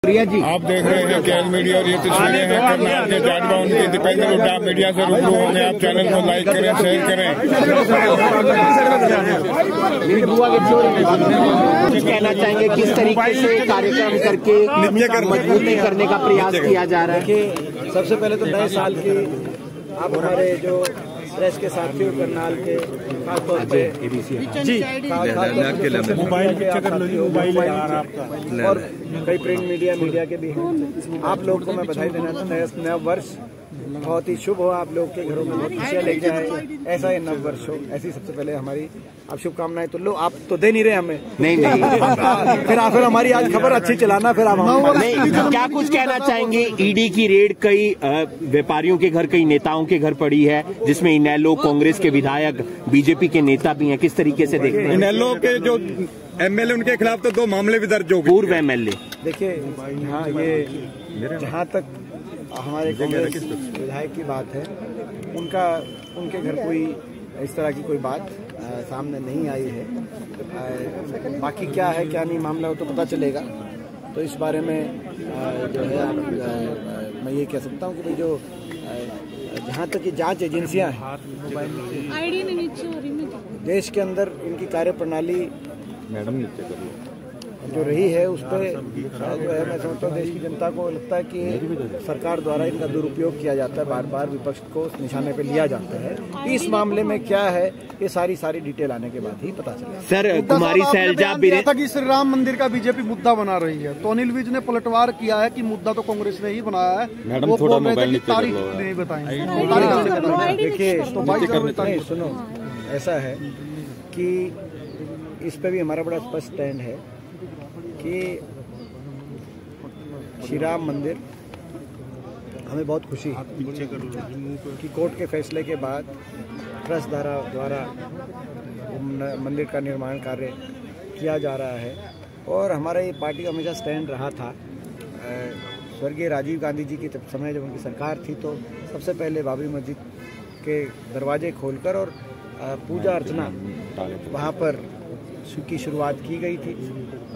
प्रिया जी, आप देख रहे हैं केएल मीडिया और ये तस्वीरें हैं करनाल के जाटवा उनके दीपेंद्र हुड्डा मीडिया से रूबरू होंगे। आप चैनल को लाइक करें, शेयर करें। कुछ कहना चाहेंगे किस तरीके से कार्यक्रम करके मजबूती करने का प्रयास किया जा रहा है? सबसे पहले तो नए साल की आप हमारे जो प्रेस के साथियों करनाल के खासतौर पे मोबाइल और कई प्रिंट मीडिया के भी हैं, आप लोगों को मैं बधाई देना चाहता हूँ। नया वर्ष बहुत ही शुभ हो, आप लोग के घरों में बहुत खुशियाँ लेके आए, ऐसा ही नव वर्ष हो। ऐसी सबसे पहले हमारी आप शुभकामनाएं तो लो। आप तो दे नहीं रहे हमें। नहीं फिर हमारी आज खबर अच्छी चलाना। फिर आप नहीं, क्या कुछ कहना चाहेंगे? ईडी की रेड कई व्यापारियों के घर, कई नेताओं के घर पड़ी है, जिसमें इनेलो कांग्रेस के विधायक, बीजेपी के नेता भी हैं। किस तरीके से देखते हैं? इनेलो के जो एमएलए उनके खिलाफ तो 2 मामले भी दर्ज हो गए। पूर्व एमएलए। देखिए, हाँ, ये जहाँ तक हमारे कांग्रेस विधायक की बात है, उनके घर कोई इस तरह की कोई बात सामने नहीं आई है। बाकी क्या है क्या नहीं मामला हो तो पता चलेगा। तो इस बारे में जो है मैं ये कह सकता हूँ कि भाई जो जहाँ तक की जांच एजेंसियाँ हैं देश के अंदर, इनकी कार्यप्रणाली जो रही है उस पर जो है मैं समझता हूँ देश की जनता को लगता है कि सरकार द्वारा इनका दुरुपयोग किया जाता है, बार बार विपक्ष को निशाने पे लिया जाता है। इस मामले में क्या है ये सारी डिटेल आने के बाद ही पता चलेगा। सर, कुमारी सैलजा था कि श्री राम मंदिर का बीजेपी मुद्दा बना रही है, तो अनिल विज ने पलटवार किया है कि मुद्दा तो कांग्रेस ने ही बनाया है। मैडम थोड़ा मोबाइल तारीख नहीं बताएंगे। देखिए, सुनो, ऐसा है कि इस पे भी हमारा बड़ा स्पष्ट स्टैंड है कि श्री राम मंदिर हमें बहुत खुशी है कि कोर्ट के फैसले के बाद ट्रस्ट द्वारा मंदिर का निर्माण कार्य किया जा रहा है। और हमारा ये पार्टी का हमेशा स्टैंड रहा था। स्वर्गीय राजीव गांधी जी के समय जब उनकी सरकार थी तो सबसे पहले बाबरी मस्जिद के दरवाजे खोलकर और पूजा अर्चना वहाँ पर की शुरुआत की गई थी।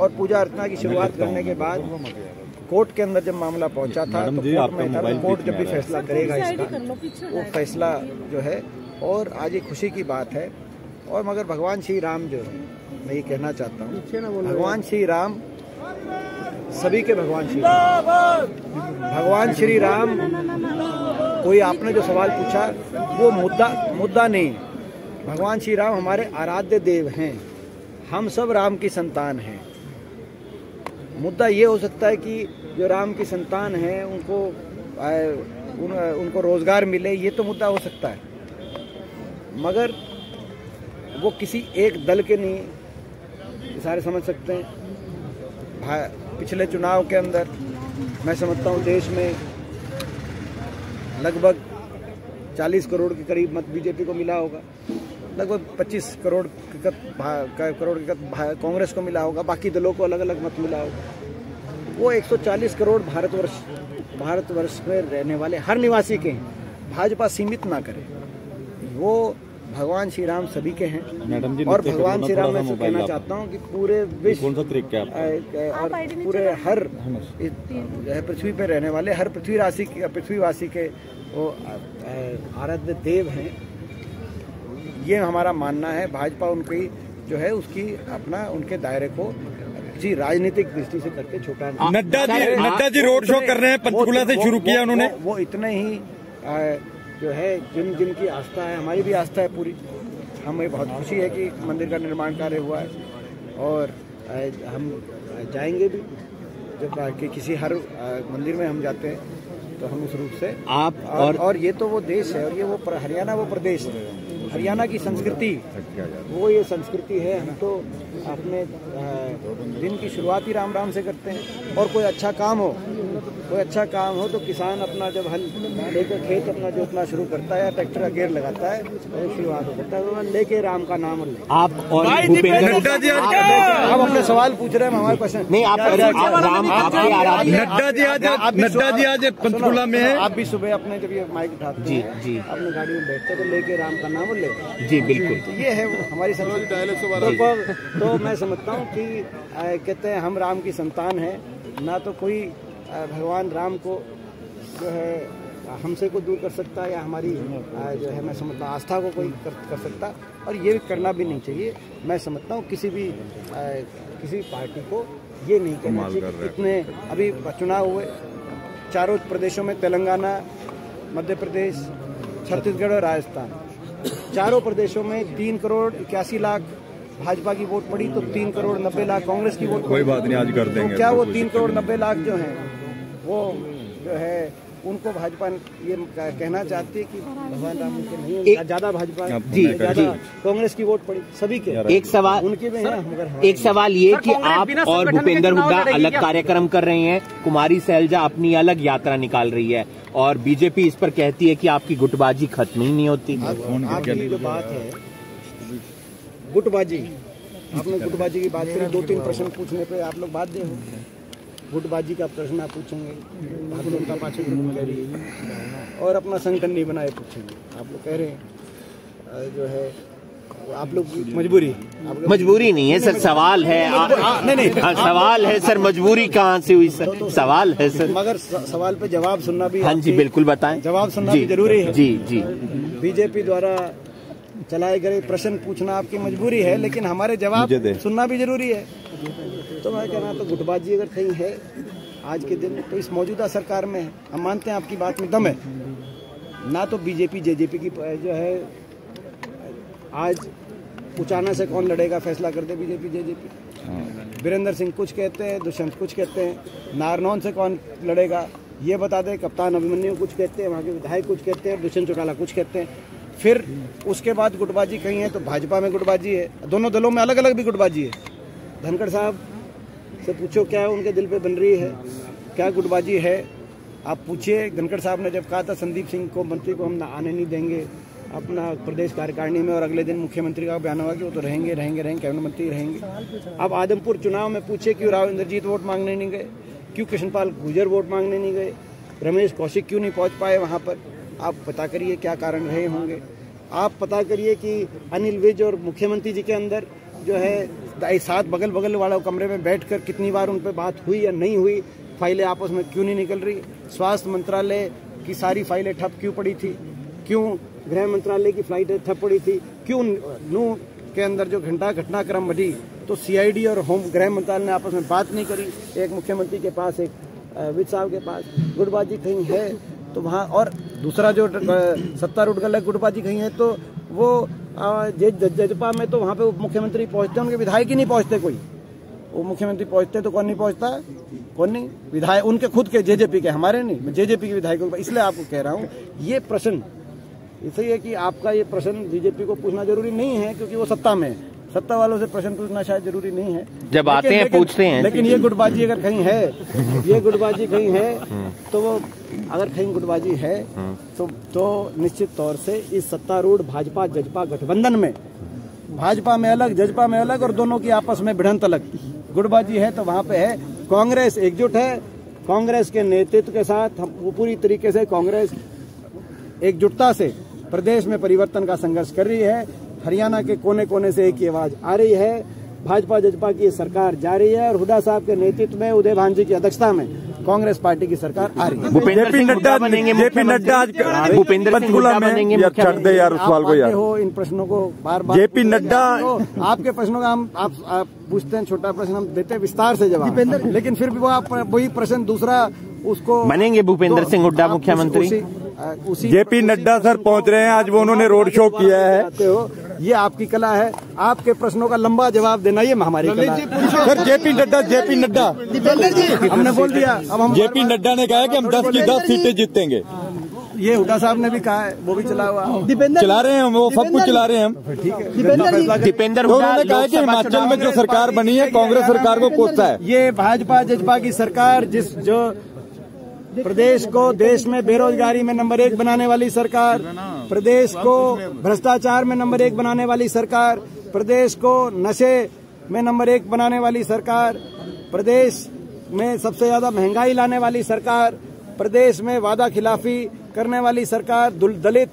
और पूजा अर्चना की शुरुआत करने के बाद कोर्ट के अंदर जब मामला पहुंचा था तो कोर्ट जब भी फैसला करेगा इसका, वो फैसला जो है, और आज ये खुशी की बात है। और मगर भगवान श्री राम जो मैं ये कहना चाहता हूँ, भगवान श्री राम सभी के भगवान श्री राम कोई आपने जो सवाल पूछा वो मुद्दा नहीं। भगवान श्री राम हमारे आराध्य देव हैं, हम सब राम की संतान हैं। मुद्दा ये हो सकता है कि जो राम की संतान हैं उनको रोजगार मिले, ये तो मुद्दा हो सकता है, मगर वो किसी एक दल के नहीं, सारे समझ सकते हैं। पिछले चुनाव के अंदर मैं समझता हूँ देश में लगभग 40 करोड़ के करीब मत बीजेपी को मिला होगा, लगभग 25 करोड़ के कांग्रेस को मिला होगा, बाकी दलों को अलग अलग मत मिला होगा। वो 140 करोड़ भारतवर्ष में रहने वाले हर निवासी के हैं, भाजपा सीमित ना करे। वो भगवान श्री राम सभी के हैं। और भगवान श्री राम मैं कहना चाहता हूँ कि पूरे विश्व और पूरे हर पृथ्वी पे रहने वाले हर पृथ्वीवासी के वो आराध्य देव हैं, ये हमारा मानना है। भाजपा उनकी जो है उसकी उनके दायरे को जी राजनीतिक दृष्टि से करके छोटा। नड्डा जी रोड शो कर रहे हैं, पंचकुला से शुरू किया उन्होंने। वो इतने ही जो है जिनकी आस्था है, हमारी भी आस्था है पूरी। हमें बहुत खुशी है कि मंदिर का निर्माण कार्य हुआ है और हम जाएंगे भी। जब किसी हर मंदिर में हम जाते हैं तो हम उस रूप से आप और ये तो वो देश है और ये वो हरियाणा वो प्रदेश है। हरियाणा की संस्कृति वो ये संस्कृति है। हम तो अपने दिन की शुरुआत ही राम राम से करते हैं। और कोई अच्छा काम हो तो किसान अपना जब हल लेकर खेत अपना जोतना शुरू करता है, ट्रैक्टर का गेयर लगाता है, शुरुआत करता है, लेके राम का नाम आप और नड्डा जी आप अपने सवाल पूछ रहे हैं, हमारे क्वेश्चन नहीं। नड्डा जी आज पंचकुला में है। आप भी सुबह अपने जब ये माइक उठाते हैं अपनी गाड़ी में बैठते तो लेके राम का नाम ले। जी बिल्कुल, तो ये है हमारी संस्कृति। तो मैं समझता हूँ कि कहते हैं हम राम की संतान हैं ना तो कोई भगवान राम को जो है हमसे को दूर कर सकता या हमारी जो है मैं समझता हूँ आस्था को कोई कर सकता, और ये करना भी नहीं चाहिए। मैं समझता हूँ किसी पार्टी को ये नहीं करना चाहिए। इतने अभी चुनाव हुए चारों प्रदेशों में, तेलंगाना, मध्य प्रदेश, छत्तीसगढ़ और राजस्थान, चारों प्रदेशों में 3 करोड़ 81 लाख भाजपा की वोट पड़ी, तो 3 करोड़ 90 लाख कांग्रेस की वोट। कोई बात नहीं, आज कर देंगे। तो क्या वो 3 करोड़ 90 लाख जो हैं वो जो है उनको भाजपा ये कहना चाहती है कि भगवान राम के नहीं, ज्यादा भाजपा ज्यादा कांग्रेस की वोट पड़ी सभी के। एक सवाल उनके में है, मगर एक सवाल ये कि आप और भूपेंद्र हुड्डा अलग कार्यक्रम कर रहे हैं, कुमारी सैलजा अपनी अलग यात्रा निकाल रही है, और बीजेपी इस पर कहती है कि आपकी गुटबाजी खत्म ही नहीं होती। आपकी जो बात है गुटबाजी, आपने गुटबाजी की बात करी, 2-3 प्रश्न पूछने पे आप लोग बाध्य हो। गुटबाजी का प्रश्न आप पूछेंगे, भारतीय जनता पार्टी कह रही है, और अपना संगठन नहीं बनाए पूछेंगे। आप लोग कह रहे हैं जो है आप लोग मजबूरी नहीं है सर, सवाल है। नहीं सवाल है सर, मजबूरी कहाँ से हुई सर? सवाल है सर, मगर सवाल पे जवाब सुनना भी। हाँ जी बिल्कुल बताएं। जवाब सुनना भी जरूरी है। जी जी। बीजेपी द्वारा चलाए गए प्रश्न पूछना आपकी मजबूरी है, लेकिन हमारे जवाब सुनना भी जरूरी है। तो मैं कह रहा तो गुटबाजी अगर कहीं है आज के दिन तो इस मौजूदा सरकार में है। हम मानते हैं आपकी बात में दम है। ना तो बीजेपी जेजेपी की जो है आज उचाना से कौन लड़ेगा फैसला कर दे बीजेपी जेजेपी। वीरेंद्र सिंह कुछ कहते हैं, दुष्यंत कुछ कहते हैं, नारनौल से कौन लड़ेगा ये बता दे, कप्तान अभिमन्यु कुछ कहते हैं, वहाँ के विधायक कुछ कहते हैं, दुष्यंत चौटाला कुछ कहते हैं। फिर उसके बाद गुटबाजी कहीं है तो भाजपा में गुटबाजी है, दोनों दलों में अलग अलग भी गुटबाजी है। धनखड़ साहब से पूछो क्या उनके दिल पे बन रही है, क्या गुटबाजी है, आप पूछिए। धनखड़ साहब ने जब कहा था संदीप सिंह को मंत्री को हम आने नहीं देंगे अपना प्रदेश कार्यकारिणी में, और अगले दिन मुख्यमंत्री का बयान हुआ कि वो तो रहेंगे कैबिनेट मंत्री रहेंगे। अब आदमपुर चुनाव में पूछे क्यों राव इंद्रजीत वोट मांगने नहीं गए, क्यों कृष्णपाल गुर्जर वोट मांगने नहीं गए, रमेश कौशिक क्यों नहीं पहुंच पाए वहां पर। आप पता करिए क्या कारण रहे होंगे। आप पता करिए कि अनिल विज और मुख्यमंत्री जी के अंदर जो है साथ बगल वाले कमरे में बैठकर कितनी बार उन पर बात हुई या नहीं हुई, फाइलें आपस में क्यों नहीं निकल रही, स्वास्थ्य मंत्रालय की सारी फाइलें ठप क्यों पड़ी थी, क्यों गृह मंत्रालय की फ्लाइटें ठप पड़ी थी, क्यों नूह के अंदर जो घटनाक्रम बढ़ी तो सीआईडी और होम गृह मंत्रालय ने आपस में बात नहीं करी, एक मुख्यमंत्री के पास एक विज साहब के पास। गुटबाजी कहीं है तो वहाँ, और दूसरा जो सत्तारूढ़ दल है गुटबाजी कहीं है तो वो जजपा में तो वहाँ पे मुख्यमंत्री पहुँचते हैं, उनके विधायक ही नहीं पहुँचते कोई। वो मुख्यमंत्री पहुँचते तो कौन नहीं पहुँचता, कौन नहीं, विधायक उनके खुद के जेजेपी के, हमारे नहीं, मैं जेजेपी के विधायकों के। इसलिए आपको कह रहा हूँ ये प्रश्न इसलिए है कि आपका ये प्रश्न बीजेपी को पूछना जरूरी नहीं है, क्योंकि वो सत्ता में है। सत्ता वालों से प्रश्न पूछना शायद जरूरी नहीं है, जब आते हैं पूछते हैं। लेकिन ये गुटबाजी अगर कहीं है, ये गुटबाजी कहीं है तो वो अगर कहीं गुटबाजी है तो निश्चित तौर से इस सत्तारूढ़ भाजपा जजपा गठबंधन में, भाजपा में अलग जजपा में अलग और दोनों की आपस में भिड़ंत अलग गुटबाजी है तो वहाँ पे है। कांग्रेस एकजुट है, कांग्रेस के नेतृत्व के साथ वो पूरी तरीके से कांग्रेस एकजुटता से प्रदेश में परिवर्तन का संघर्ष कर रही है। हरियाणा के कोने कोने से एक ही आवाज आ रही है, भाजपा जजपा की सरकार जा रही है और हुड्डा साहब के नेतृत्व में उदय भांजी की अध्यक्षता में कांग्रेस पार्टी की सरकार आ रही है। जेपी नड्डा बनेंगे, भूपेंद्र सिंह हुड्डा बनेंगे। छੱਡ दे यार उस सवाल को यार, हो इन प्रश्नों को बार बार। जेपी नड्डा आपके प्रश्नों का हम आप पूछते हैं, छोटा प्रश्न हम देते हैं विस्तार से जवाब, लेकिन फिर भी वो आप वही प्रश्न दूसरा उसको बनेंगे भूपेंद्र सिंह हुड्डा मुख्यमंत्री। जेपी नड्डा सर पहुंच रहे हैं, आज वो उन्होंने रोड शो किया है। ये आपकी कला है, आपके प्रश्नों का लंबा जवाब देना ये हमारी कला है। सर जेपी नड्डा हमने बोल दिया। अब हम जेपी नड्डा ने कहा है कि हम 10 की 10 सीटें जीतेंगे। ये हुड्डा साहब ने भी कहा है, वो भी चला हुआ चला रहे हैं, वो सब कुछ चला रहे हैं हम। ठीक है, दीपेंद्र तो उन्होंने कहा कि हिमाचल में जो सरकार बनी है कांग्रेस सरकार को कोसता है। ये भाजपा जजपा की सरकार जो प्रदेश को देश में बेरोजगारी में नंबर 1 बनाने वाली सरकार, प्रदेश को भ्रष्टाचार में नंबर 1 बनाने वाली सरकार, प्रदेश को नशे में नंबर 1 बनाने वाली सरकार, प्रदेश में सबसे ज्यादा महंगाई लाने वाली सरकार, प्रदेश में वादा खिलाफी करने वाली सरकार, दलित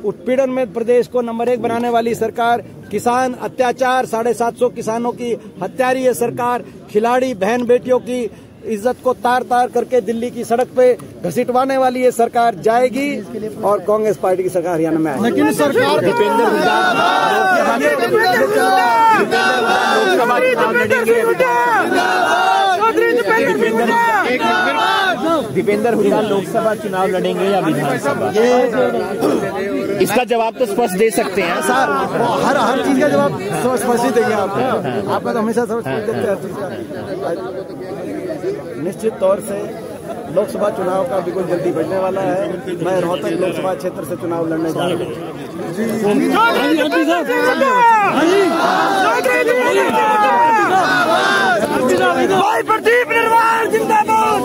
उत्पीड़न में प्रदेश को नंबर 1 बनाने वाली सरकार, किसान अत्याचार 750 किसानों की हत्या रही है सरकार, खिलाड़ी बहन बेटियों की इज्जत को तार तार करके दिल्ली की सड़क पे घसीटवाने वाली ये सरकार जाएगी और कांग्रेस पार्टी की सरकार हरियाणा में आएगी। लेकिन सरकार दीपेंद्र हुड्डा लोकसभा चुनाव लड़ेंगे, दीपेंद्र हुड्डा लोकसभा चुनाव लड़ेंगे या विधानसभा? इसका जवाब तो स्पष्ट दे सकते हैं सर, हर चीज का जवाब स्पष्ट ही देंगे आपको। आपका तो हमेशा स्पष्ट देते हैं हर चीज का। निश्चित तौर से लोकसभा चुनाव का बिल्कुल जल्दी बढ़ने वाला है। मैं रोहतक लोकसभा क्षेत्र से चुनाव लड़ने जा रहा हूँ। प्रदीप निर्वाल जिंदाबाद।